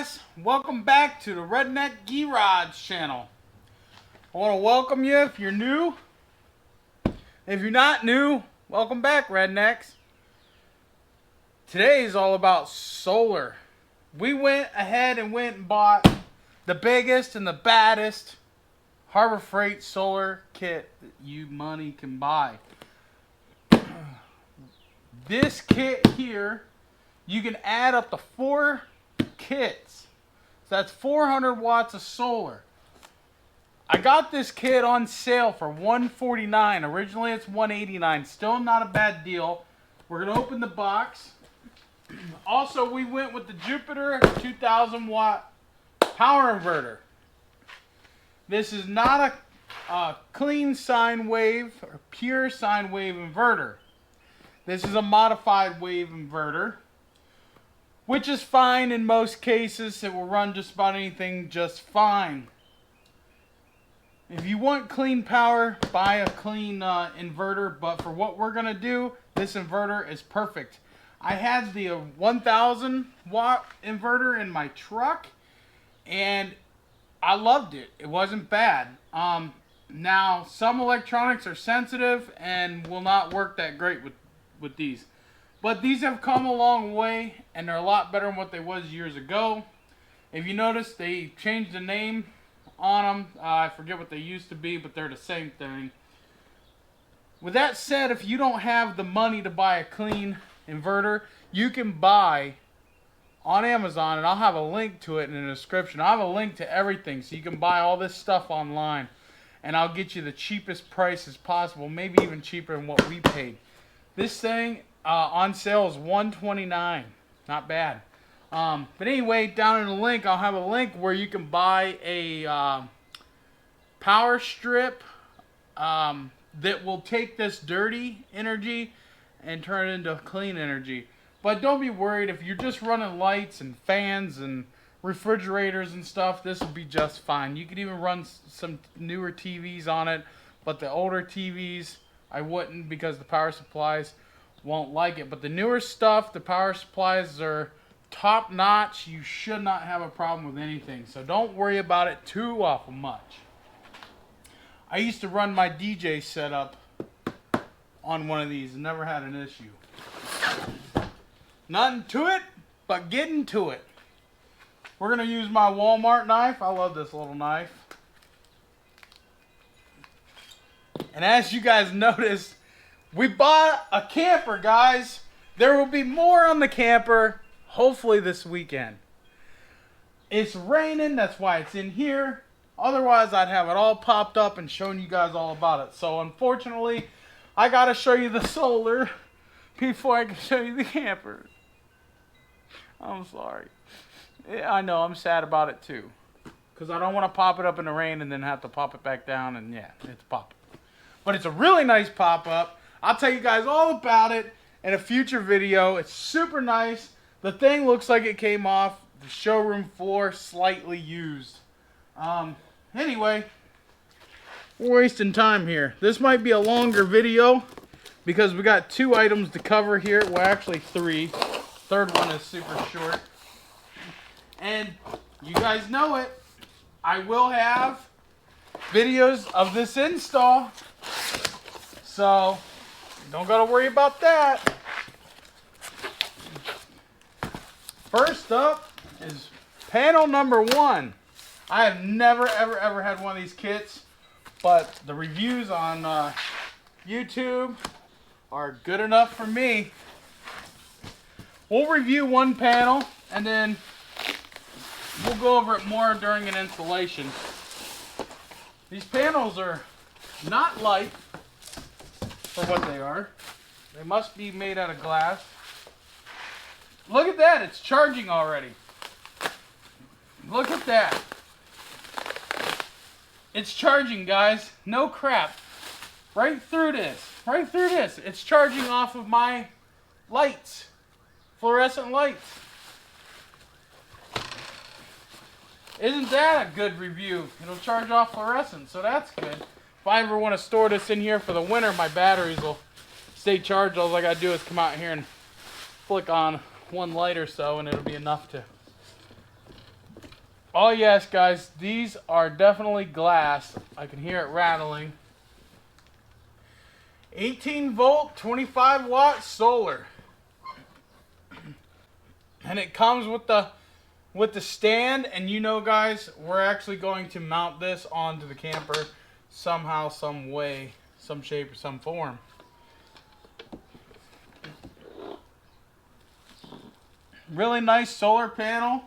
guys, welcome back to the R.N.G channel. I want to welcome you if you're new. If you're not new, welcome back, rednecks. Today is all about solar. We went ahead and bought the biggest and the baddest Harbor Freight solar kit that you money can buy. This kit here, you can add up to 4 kits. So that's 400 watts of solar. I got this kit on sale for $149. Originally it's $189. Still not a bad deal. We're going to open the box. Also, we went with the Jupiter 2000 watt power inverter. This is not a clean sine wave or pure sine wave inverter. This is a modified wave inverter, which is fine in most cases. It will run just about anything just fine. If you want clean power, buy a clean inverter, but for what we're going to do, this inverter is perfect. I had the 1000 watt inverter in my truck, and I loved it. It wasn't bad. Now, some electronics are sensitive and will not work that great with these. But these have come a long way, and they're a lot better than what they was years ago. If you notice, they changed the name on them. I forget what they used to be, but they're the same thing. With that said, if you don't have the money to buy a clean inverter, you can buy on Amazon, and I'll have a link to it in the description. I'll have a link to everything, so you can buy all this stuff online, and I'll get you the cheapest prices possible, maybe even cheaper than what we paid. This thing on sale is $129. Not bad. But anyway, down in the link, I'll have a link where you can buy a power strip that will take this dirty energy and turn it into clean energy. But don't be worried. If you're just running lights and fans and refrigerators and stuff, this will be just fine. You could even run some newer TVs on it, but the older TVs, I wouldn't, because the power supplies won't like it. But the newer stuff, the power supplies are top notch. You should not have a problem with anything. So don't worry about it too awful much. I used to run my DJ setup on one of these and never had an issue. Nothing to it but getting to it. We're going to use my Walmart knife. I love this little knife. And as you guys noticed, we bought a camper, guys. There will be more on the camper, hopefully this weekend. It's raining, that's why it's in here. Otherwise, I'd have it all popped up and shown you guys all about it. So, unfortunately, I got to show you the solar before I can show you the camper. I'm sorry. I know, I'm sad about it too. Because I don't want to pop it up in the rain and then have to pop it back down, and yeah, it's popping. But it's a really nice pop-up. I'll tell you guys all about it in a future video. It's super nice. The thing looks like it came off the showroom floor, slightly used. Anyway, we're wasting time here. This might be a longer video because we got 2 items to cover here. Well, actually 3. Third one is super short. And you guys know it. I will have videos of this install. So, don't gotta worry about that. First up is panel number 1. I have never, ever had one of these kits, but the reviews on YouTube are good enough for me. We'll review one panel, and then we'll go over it more during an installation. These panels are not light for what they are. They must be made out of glass. Look at that, it's charging already. Look at that. It's charging, guys. No crap. Right through this. Right through this. It's charging off of my lights. Fluorescent lights. Isn't that a good review? It'll charge off fluorescent, so that's good. If I ever want to store this in here for the winter, my batteries will stay charged. All I gotta do is come out here and flick on one light or so, and it'll be enough to Oh yes, guys, these are definitely glass. I can hear it rattling. 18 volt, 25 watt solar. And it comes with the stand, and you know guys, we're actually going to mount this onto the camper somehow, some way, some shape or some form. Really nice solar panel.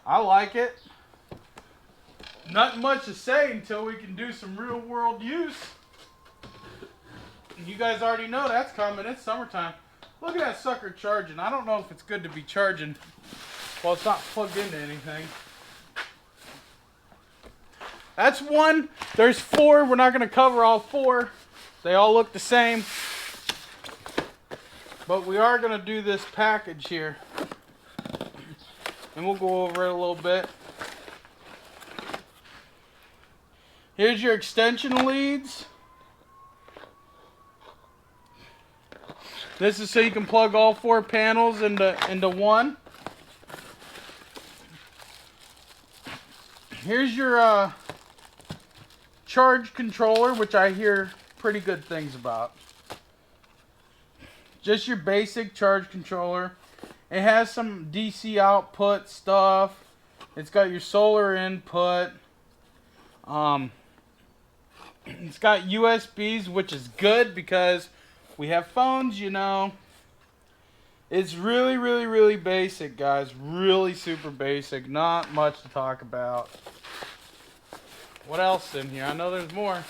I like it. Not much to say until we can do some real world use. You guys already know that's coming. It's summertime. Look at that sucker charging. I don't know if it's good to be charging while it's not plugged into anything. That's one. There's four. We're not going to cover all four. They all look the same. But we are going to do this package here. And we'll go over it a little bit. Here's your extension leads. This is so you can plug all four panels into one. Here's your charge controller, which I hear pretty good things about. Just your basic charge controller. It has some DC output stuff. It's got your solar input. It's got USBs, which is good because we have phones, you know. It's really, really, really basic, guys. Really super basic. Not much to talk about. What else in here? I know there's more.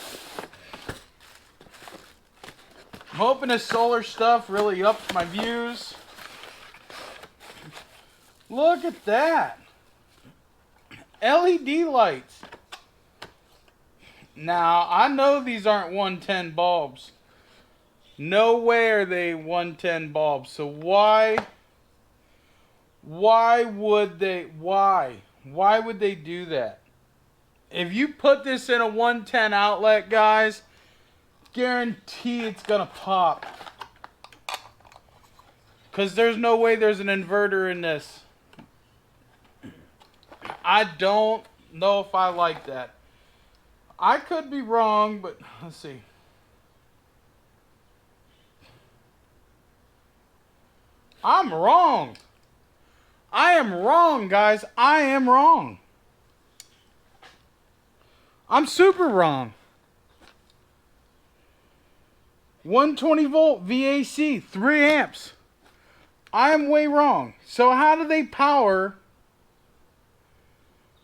I'm hoping this solar stuff really ups my views. Look at that. LED lights. Now, I know these aren't 110 bulbs. No way are they 110 bulbs. So why would they do that? If you put this in a 110 outlet, guys, guarantee it's gonna pop. Because there's no way there's an inverter in this. I don't know if I like that. I could be wrong, but let's see. I'm wrong. I am wrong, guys. I am wrong. I'm super wrong. 120 volt VAC, 3 amps. I am way wrong. So how do they power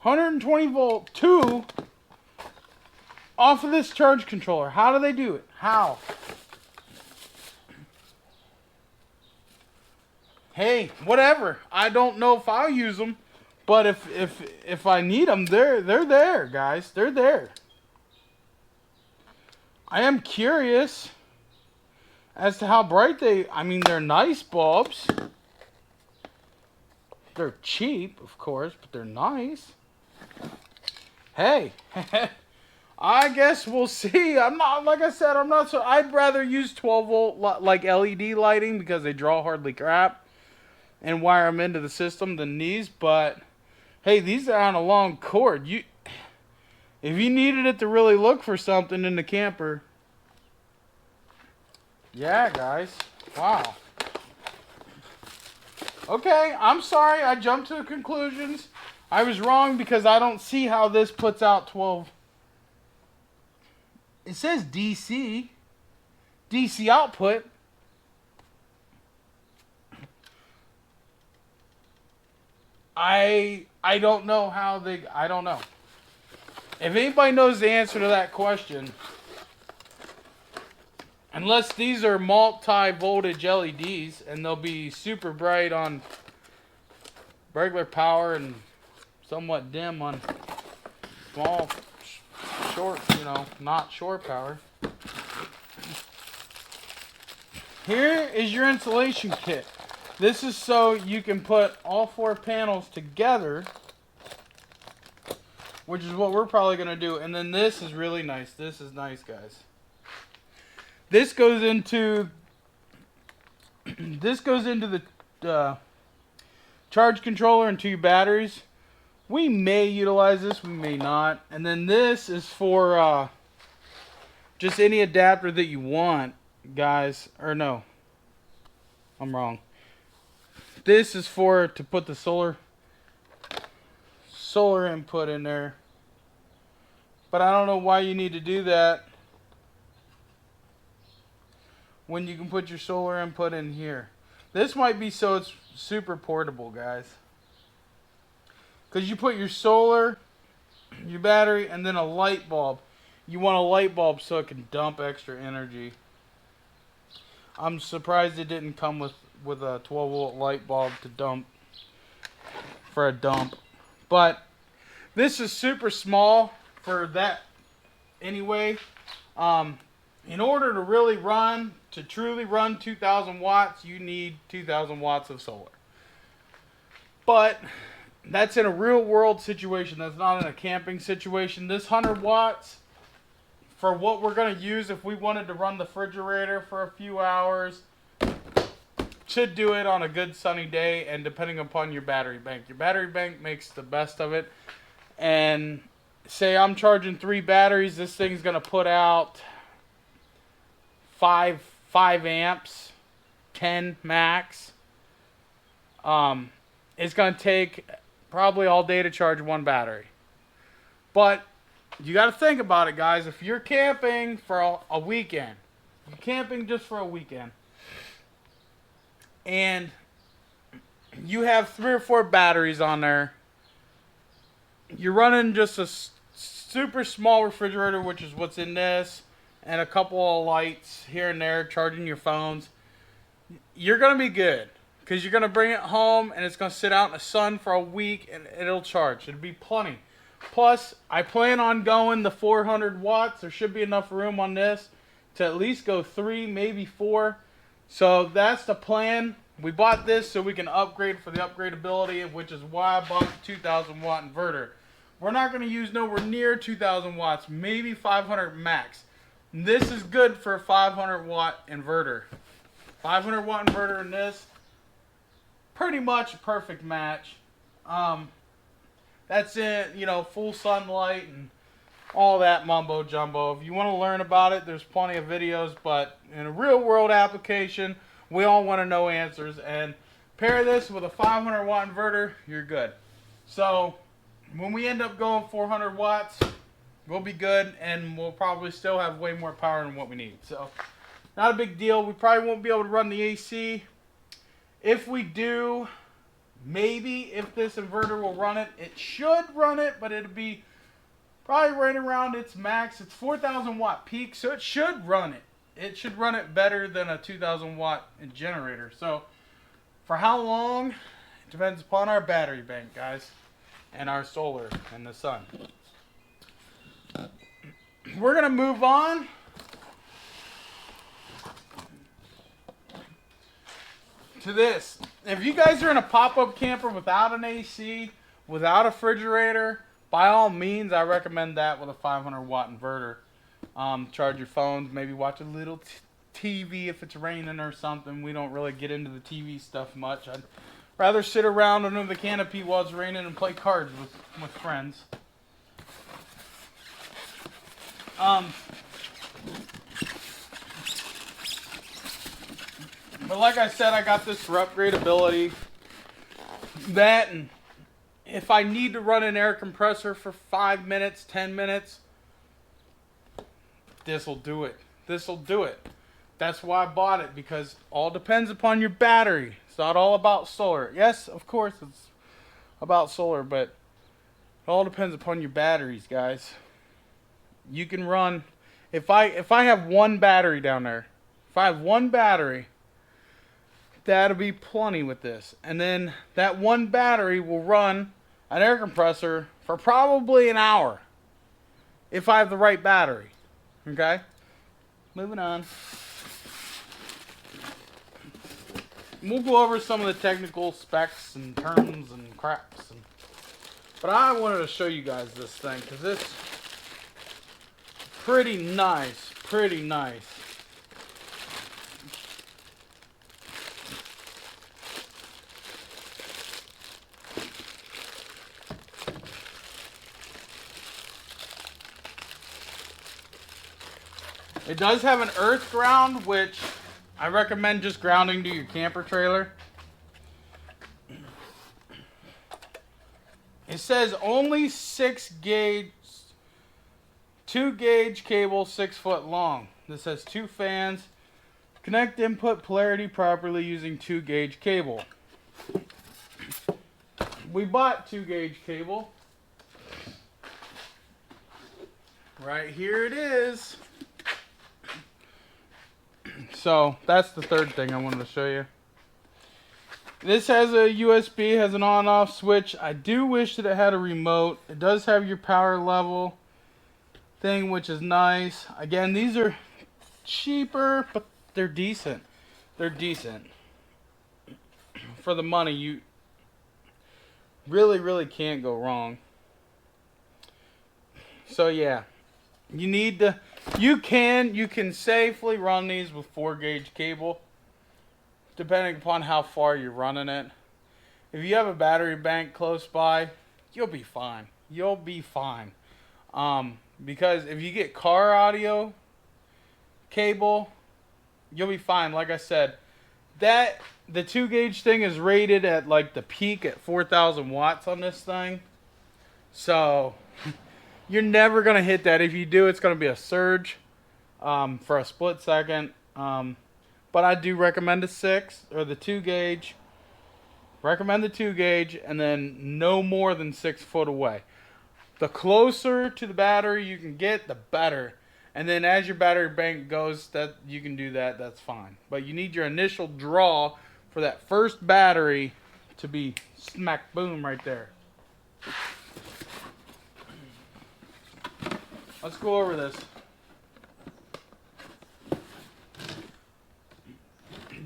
120 volt 2 off of this charge controller? How do they do it? How? Hey, whatever. I don't know if I'll use them, but if I need them, they're there, guys. They're there. I am curious as to how bright they. I mean, they're nice bulbs. They're cheap, of course, but they're nice. Hey, I guess we'll see. I'm not, like I said, I'm not so. I'd rather use 12 volt like LED lighting because they draw hardly crap and wire them into the system than these. But hey, these are on a long cord. If you needed it to really look for something in the camper, yeah, guys. Wow. Okay, I'm sorry. I jumped to the conclusions. I was wrong because I don't see how this puts out 12. It says DC output. I don't know how they. I don't know. If anybody knows the answer to that question, unless these are multi-voltage LEDs and they'll be super bright on regular power and somewhat dim on small, short, not shore power. Here is your insulation kit. This is so you can put all 4 panels together, which is what we're probably going to do. And then this is really nice. This is nice, guys. This goes into the charge controller and 2 batteries. We may utilize this, we may not. And then this is for just any adapter that you want, guys. Or no, I'm wrong. This is for to put the solar input in there. But I don't know why you need to do that when you can put your solar input in here. This might be so it's super portable, guys. Because you put your solar, your battery, and then a light bulb. You want a light bulb so it can dump extra energy. I'm surprised it didn't come with a 12-volt light bulb to dump for a dump. But this is super small for that anyway. In order to really run, to truly run 2,000 watts, you need 2,000 watts of solar. But that's in a real world situation. That's not in a camping situation. This 100 watts, for what we're going to use if we wanted to run the refrigerator for a few hours, should do it on a good sunny day, and depending upon your battery bank. Your battery bank makes the best of it. And say I'm charging 3 batteries, this thing's going to put out 5 amps, 10 max. It's going to take probably all day to charge 1 battery. But you got to think about it, guys. If you're camping for a weekend, you're camping just for a weekend, and you have 3 or 4 batteries on there, you're running just a super small refrigerator, which is what's in this, and a couple of lights here and there, charging your phones, you're going to be good. Because you're going to bring it home, and it's going to sit out in the sun for a week, and it'll charge. It'll be plenty. Plus, I plan on going the 400 watts. There should be enough room on this to at least go 3, maybe 4. So that's the plan. We bought this so we can upgrade for the upgradability, which is why I bought the 2,000 watt inverter. We're not going to use nowhere near 2,000 watts, maybe 500 max. This is good for a 500 watt inverter. 500 watt inverter in this, pretty much a perfect match. That's it, you know, full sunlight and all that mumbo jumbo. If you want to learn about it, there's plenty of videos, but in a real world application, we all want to know answers. And pair this with a 500 watt inverter, you're good. So when we end up going 400 watts, we'll be good, and we'll probably still have way more power than what we need. So not a big deal. We probably won't be able to run the AC. If we do, maybe if this inverter will run it, it should run it, but it'll be probably right around its max. It's 4,000 watt peak, so it should run it. It should run it better than a 2,000 watt generator. So for how long? It depends upon our battery bank, guys, and our solar and the sun. We're going to move on to this. If you guys are in a pop-up camper without an AC, without a refrigerator, by all means, I recommend that with a 500 watt inverter. Charge your phones, maybe watch a little TV if it's raining or something. We don't really get into the TV stuff much. I'd rather sit around under the canopy while it's raining and play cards with friends. But like I said, I got this for upgradability. That, and if I need to run an air compressor for 5 minutes, 10 minutes, this'll do it. This'll do it. That's why I bought it, because all depends upon your battery. It's not all about solar. Yes, of course it's about solar, but it all depends upon your batteries, guys. You can run, if I have 1 battery down there, if I have 1 battery, that'll be plenty with this. And then that 1 battery will run an air compressor for probably an hour if I have the right battery. Okay? Moving on. We'll go over some of the technical specs and terms and craps. But I wanted to show you guys this thing because it's pretty nice. Pretty nice. It does have an earth ground, which I recommend just grounding to your camper trailer. It says only 6 gauge, 2 gauge cable, 6 foot long. This has 2 fans. Connect input polarity properly using 2 gauge cable. We bought 2 gauge cable. Right here it is. So that's the third thing I wanted to show you. This has a USB, has an on-off switch. I do wish that it had a remote. It does have your power level thing, which is nice. Again, these are cheaper, but they're decent. They're decent. For the money, you really can't go wrong. So yeah, you need to, you can safely run these with 4 gauge cable, depending upon how far you're running it. If you have a battery bank close by, you'll be fine. You'll be fine. Because if you get car audio cable, you'll be fine. Like I said, the 2 gauge thing is rated at like the peak at 4,000 watts on this thing. So you're never going to hit that. If you do, it's going to be a surge for a split second. But I do recommend a 6 or the 2 gauge. Recommend the 2 gauge, and then no more than 6 foot away. The closer to the battery you can get, the better. And then as your battery bank goes, that you can do that, that's fine. But you need your initial draw for that first battery to be smack boom right there. Let's go over this.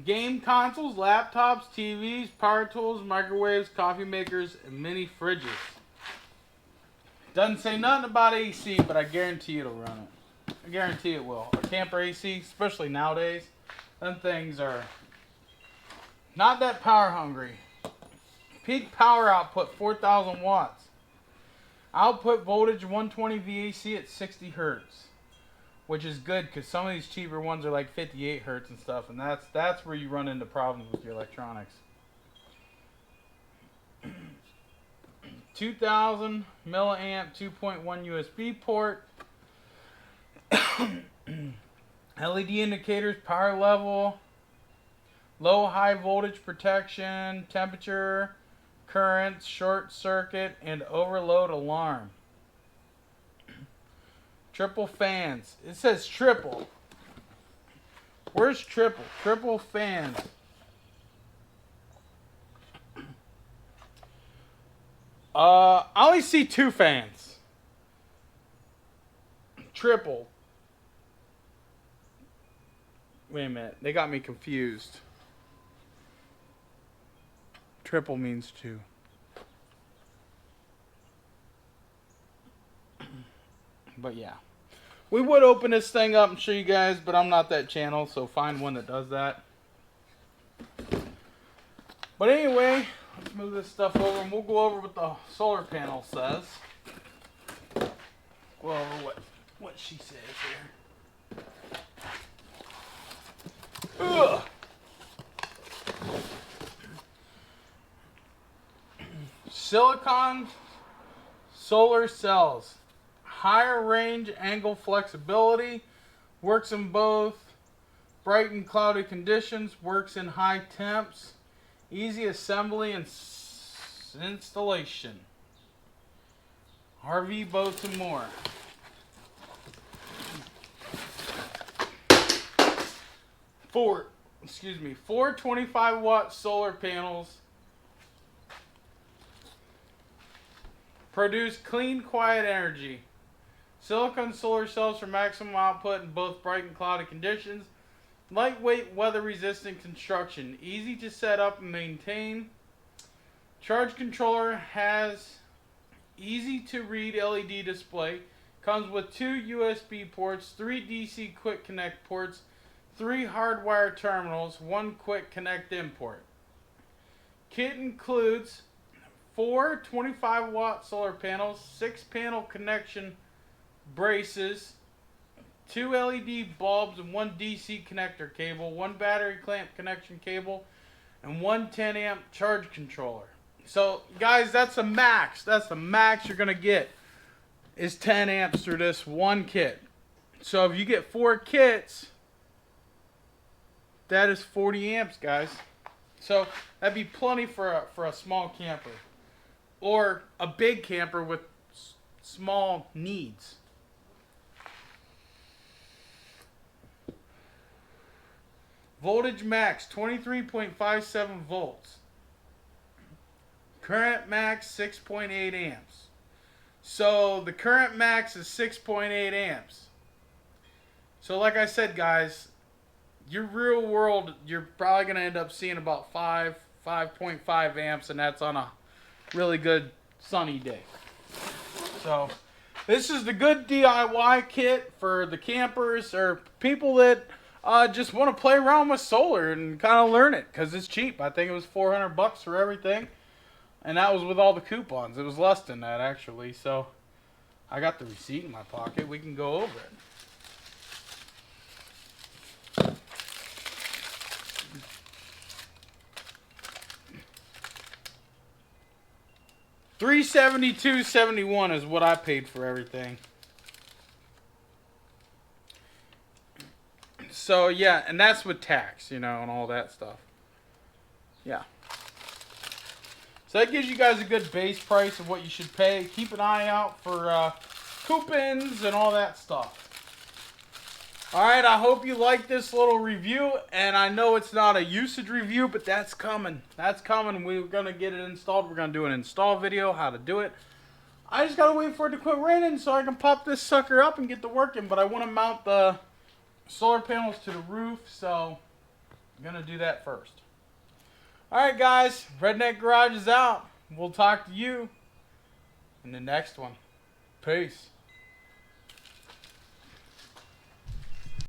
Game consoles, laptops, TVs, power tools, microwaves, coffee makers, and mini fridges. Doesn't say nothing about AC, but I guarantee it'll run it. I guarantee it will. A camper AC, especially nowadays, them things are not that power hungry. Peak power output 4,000 watts. Output voltage 120 VAC at 60 hertz, which is good because some of these cheaper ones are like 58 hertz and stuff, and that's where you run into problems with your electronics. 2,000 milliamp 2.1 USB port. LED indicators, power level, low high voltage protection, temperature, currents, short circuit, and overload alarm. Triple fans. It says triple. Where's triple? Triple fans. I only see 2 fans. Triple. Wait a minute. They got me confused. Triple means 2. But yeah. We would open this thing up and show you guys, but I'm not that channel, so find one that does that. But anyway, let's move this stuff over and we'll go over what the solar panel says. Go over what she says here. Ugh. Silicon solar cells. Higher range angle flexibility. Works in both bright and cloudy conditions. Works in high temps. Easy assembly and installation. RV boats and more. Four 25 watt solar panels produce clean, quiet energy. Silicon solar cells for maximum output in both bright and cloudy conditions. Lightweight, weather-resistant construction. Easy to set up and maintain. Charge controller has easy-to-read LED display. Comes with 2 USB ports, 3 DC quick connect ports, 3 hardwire terminals, 1 quick connect in port. Kit includes 4 25-watt solar panels, 6 panel connection braces, 2 LED bulbs and 1 DC connector cable, 1 battery clamp connection cable, and 1 10 amp charge controller. So guys, that's the max. That's the max you're gonna get is 10 amps through this one kit. So if you get 4 kits, that is 40 amps, guys. So that'd be plenty for a small camper or a big camper with small needs. Voltage max 23.57 volts. Current max 6.8 amps. So the current max is 6.8 amps. So like I said, guys, your real world, you're probably going to end up seeing about 5.5 amps, and that's on a really good sunny day. So this is the good DIY kit for the campers or people that just want to play around with solar and kind of learn it, because it's cheap. I think it was $400 for everything, and that was with all the coupons. It was less than that, actually. So I got the receipt in my pocket. We can go over it. $372.71 is what I paid for everything. So yeah, and that's with tax, you know, and all that stuff. Yeah. So that gives you guys a good base price of what you should pay. Keep an eye out for coupons and all that stuff. Alright, I hope you like this little review, and I know it's not a usage review, but that's coming. That's coming. We're going to get it installed. We're going to do an install video, how to do it. I just got to wait for it to quit raining so I can pop this sucker up and get to working, but I want to mount the solar panels to the roof, so I'm going to do that first. Alright guys, Redneck Garage is out. We'll talk to you in the next one. Peace.